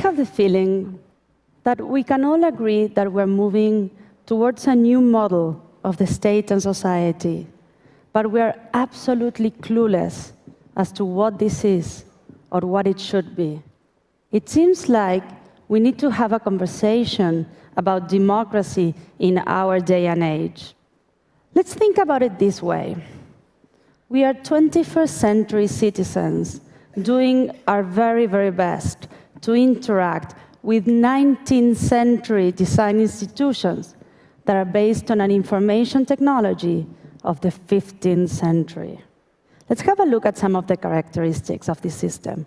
have the feeling that we can all agree that we're moving towards a new model of the state and society, but we are absolutely clueless as to what this is or what it should be. It seems like we need to have a conversation about democracy in our day and age. Let's think about it this way. We are 21st century citizens doing our very, very best to interact with 19th century design institutions that are based on an information technology of the 15th century. Let's have a look at some of the characteristics of this system.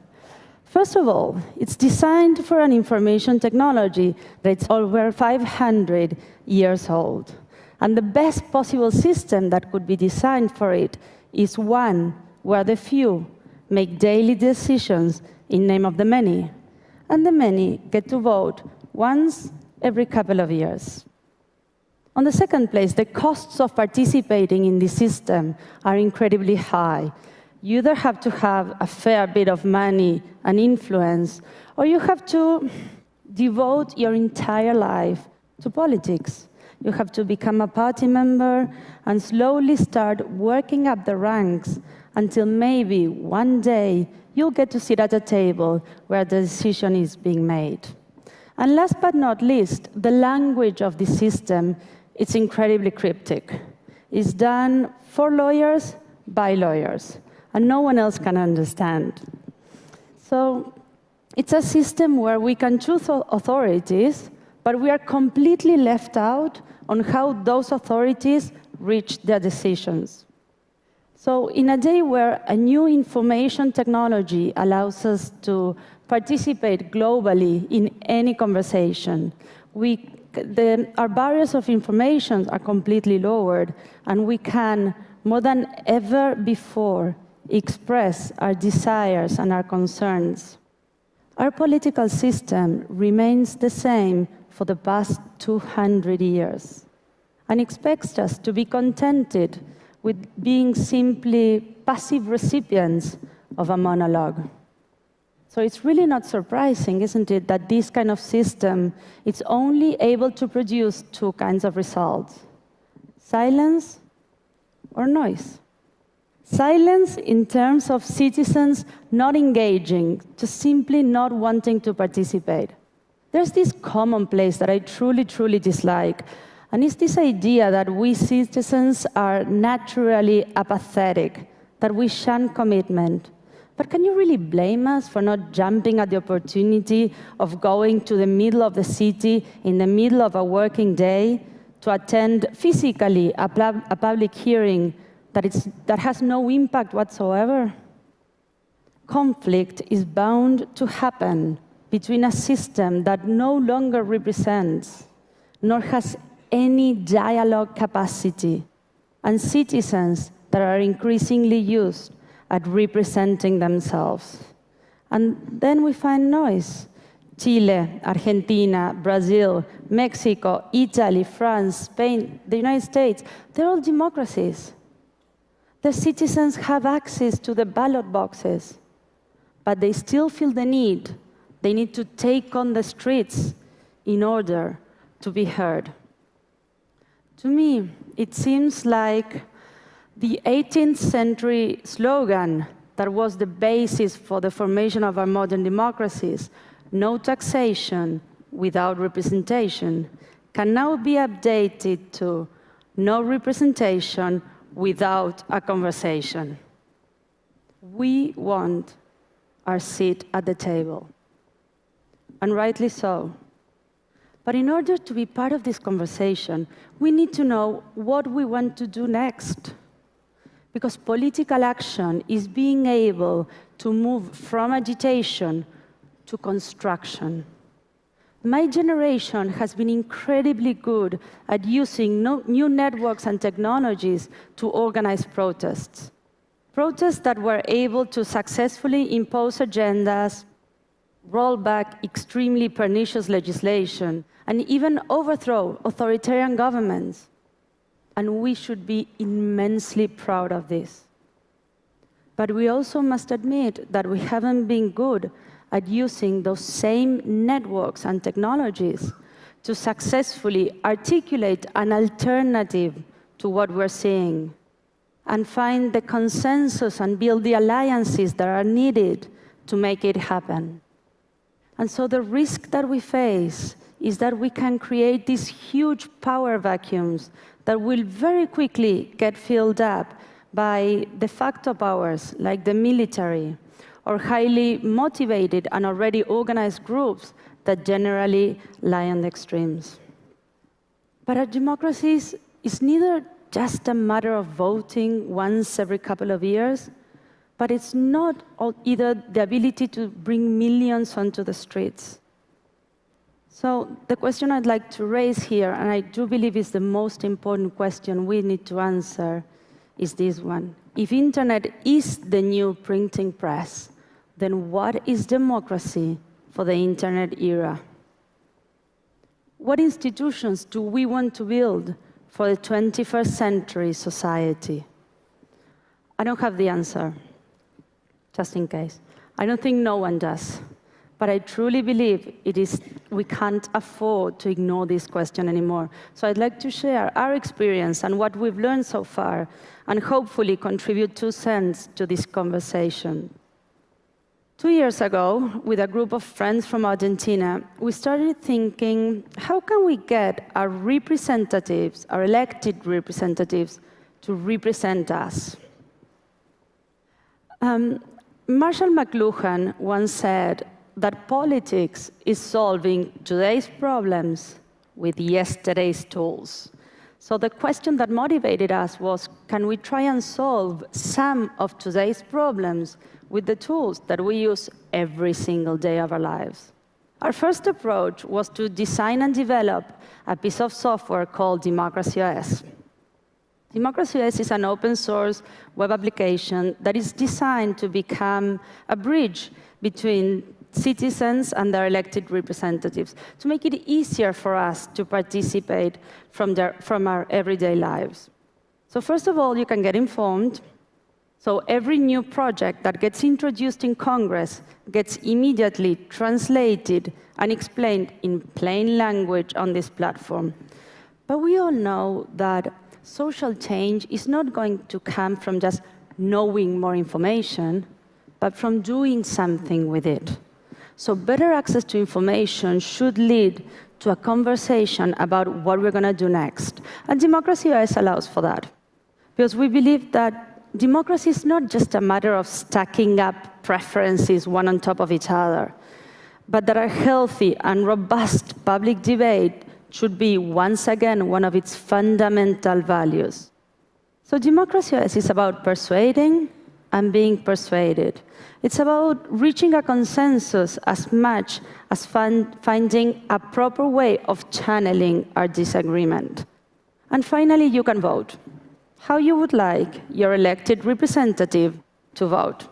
First of all, it's designed for an information technology that's over 500 years old. And the best possible system that could be designed for it is one where the few make daily decisions in name of the many, and the many get to vote once every couple of years. On the second place, the costs of participating in the system are incredibly high. You either have to have a fair bit of money and influence, or you have to devote your entire life to politics. You have to become a party member and slowly start working up the ranks until maybe one day you'll get to sit at a table where the decision is being made. And last but not least, the language of the system, it's incredibly cryptic. It's done for lawyers, by lawyers, and no one else can understand. So it's a system where we can choose authorities, but we are completely left out on how those authorities reach their decisions. So in a day where a new information technology allows us to participate globally in any conversation, our barriers of information are completely lowered, and we can, more than ever before, express our desires and our concerns. Our political system remains the same for the past 200 years and expects us to be contented with being simply passive recipients of a monologue. So it's really not surprising, isn't it, that this kind of system is only able to produce two kinds of results: silence or noise. Silence in terms of citizens not engaging, just simply not wanting to participate. There's this commonplace that I truly, truly dislike, and it's this idea that we citizens are naturally apathetic, that we shun commitment. But can you really blame us for not jumping at the opportunity of going to the middle of the city in the middle of a working day to attend physically a public hearing that has no impact whatsoever? Conflict is bound to happen between a system that no longer represents, nor has any dialogue capacity, and citizens that are increasingly used at representing themselves. And then we find noise. Chile, Argentina, Brazil, Mexico, Italy, France, Spain, the United States, they're all democracies. The citizens have access to the ballot boxes, but they still feel the need. They need to take on the streets in order to be heard. To me, it seems like the 18th century slogan that was the basis for the formation of our modern democracies, no taxation without representation, can now be updated to no representation without a conversation. We want our seat at the table, and rightly so. But in order to be part of this conversation, we need to know what we want to do next. Because political action is being able to move from agitation to construction. My generation has been incredibly good at using new networks and technologies to organize protests. Protests that were able to successfully impose agendas, roll back extremely pernicious legislation, and even overthrow authoritarian governments. And we should be immensely proud of this. But we also must admit that we haven't been good at using those same networks and technologies to successfully articulate an alternative to what we're seeing and find the consensus and build the alliances that are needed to make it happen. And so the risk that we face is that we can create these huge power vacuums that will very quickly get filled up by de facto powers like the military or highly motivated and already organized groups that generally lie on the extremes. But our democracies is neither just a matter of voting once every couple of years, but it's not either the ability to bring millions onto the streets. So the question I'd like to raise here, and I do believe is the most important question we need to answer, is this one. If internet is the new printing press, then what is democracy for the internet era? What institutions do we want to build for the 21st century society? I don't have the answer, just in case. I don't think no one does. But I truly believe we can't afford to ignore this question anymore. So I'd like to share our experience and what we've learned so far, and hopefully contribute 2 cents to this conversation. 2 years ago, with a group of friends from Argentina, we started thinking, how can we get our representatives, our elected representatives, to represent us? Marshall McLuhan once said that politics is solving today's problems with yesterday's tools. So the question that motivated us was, can we try and solve some of today's problems with the tools that we use every single day of our lives? Our first approach was to design and develop a piece of software called DemocracyOS. DemocracyOS is an open source web application that is designed to become a bridge between citizens and their elected representatives, to make it easier for us to participate from our everyday lives. So first of all, you can get informed. So every new project that gets introduced in Congress gets immediately translated and explained in plain language on this platform. But we all know that social change is not going to come from just knowing more information, but from doing something with it. So better access to information should lead to a conversation about what we're going to do next. And DemocracyOS allows for that. Because we believe that democracy is not just a matter of stacking up preferences one on top of each other, but that a healthy and robust public debate should be, once again, one of its fundamental values. So DemocracyOS is about persuading and being persuaded. It's about reaching a consensus as much as finding a proper way of channeling our disagreement. And finally, you can vote how you would like your elected representative to vote.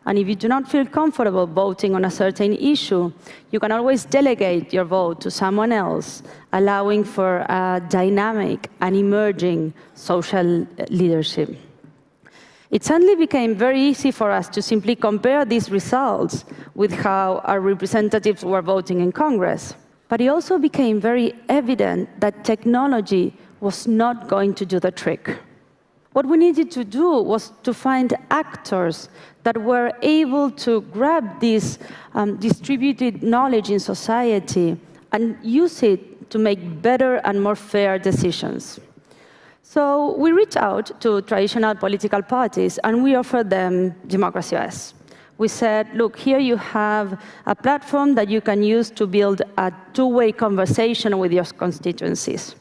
And if you do not feel comfortable voting on a certain issue, you can always delegate your vote to someone else, allowing for a dynamic and emerging social leadership. It suddenly became very easy for us to simply compare these results with how our representatives were voting in Congress. But it also became very evident that technology was not going to do the trick. What we needed to do was to find actors that were able to grab this distributed knowledge in society and use it to make better and more fair decisions. So we reached out to traditional political parties, and we offered them DemocracyOS. We said, look, here you have a platform that you can use to build a two-way conversation with your constituencies.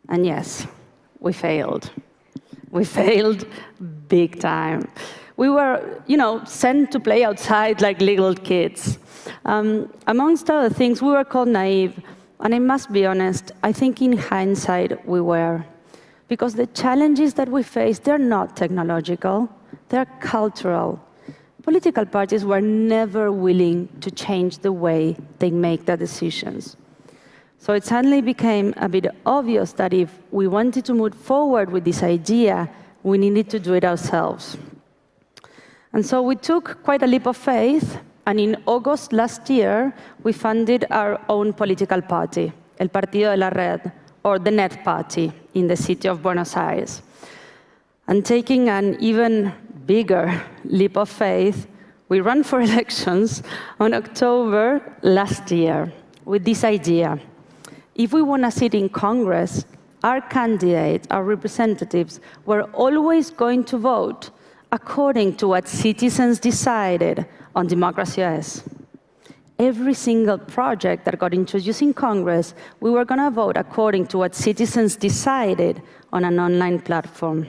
And yes, we failed. We failed big time. We were, sent to play outside like little kids. Amongst other things, we were called naive. And I must be honest, I think in hindsight we were. Because the challenges that we face, they're not technological, they're cultural. Political parties were never willing to change the way they make their decisions. So it suddenly became a bit obvious that if we wanted to move forward with this idea, we needed to do it ourselves. And so we took quite a leap of faith, And in August last year, we funded our own political party, El Partido de la Red, or the Net Party, in the city of Buenos Aires. And taking an even bigger leap of faith, we ran for elections on October last year with this idea. If we want to sit in Congress, our candidates, our representatives, were always going to vote according to what citizens decided on DemocracyOS. Every single project that got introduced in Congress, we were going to vote according to what citizens decided on an online platform.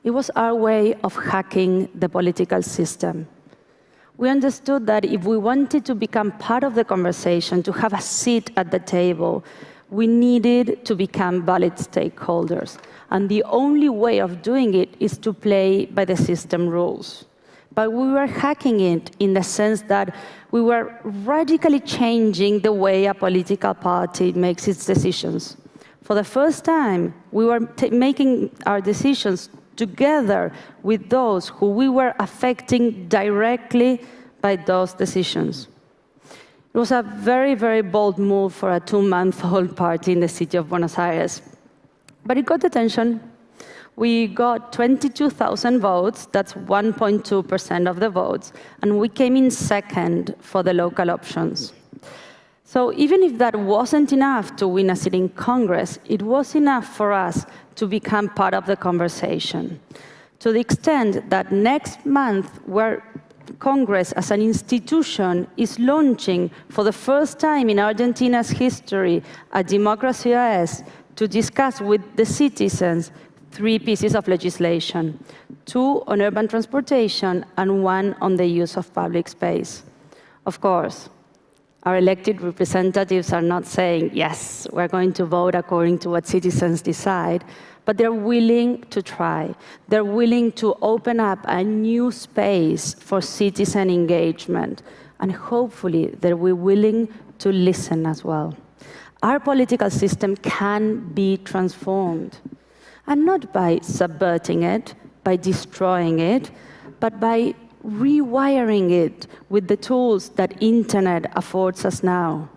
It was our way of hacking the political system. We understood that if we wanted to become part of the conversation, to have a seat at the table, we needed to become valid stakeholders. And the only way of doing it is to play by the system rules. But we were hacking it in the sense that we were radically changing the way a political party makes its decisions. For the first time, we were making our decisions together with those who we were affecting directly by those decisions. It was a very, very bold move for a 2-month-old party in the city of Buenos Aires. But it got attention. We got 22,000 votes, that's 1.2% of the votes, and we came in second for the local options. So even if that wasn't enough to win a seat in Congress, it was enough for us to become part of the conversation. To the extent that next month, where Congress as an institution is launching for the first time in Argentina's history a DemocracyOS to discuss with the citizens 3 pieces of legislation, 2 on urban transportation and 1 on the use of public space. Of course, our elected representatives are not saying, yes, we're going to vote according to what citizens decide, but they're willing to try. They're willing to open up a new space for citizen engagement, and hopefully they're willing to listen as well. Our political system can be transformed, and not by subverting it, by destroying it, but by rewiring it with the tools that internet affords us now.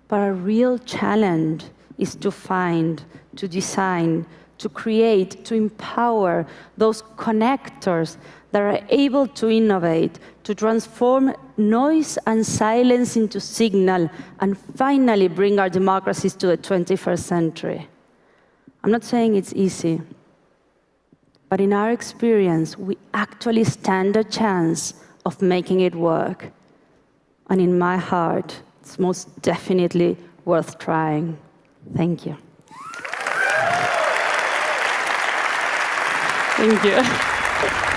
But our real challenge is to find, to design, to create, to empower those connectors that are able to innovate, to transform noise and silence into signal, and finally bring our democracies to the 21st century. I'm not saying it's easy, but in our experience, we actually stand a chance of making it work. And in my heart, it's most definitely worth trying. Thank you. Thank you.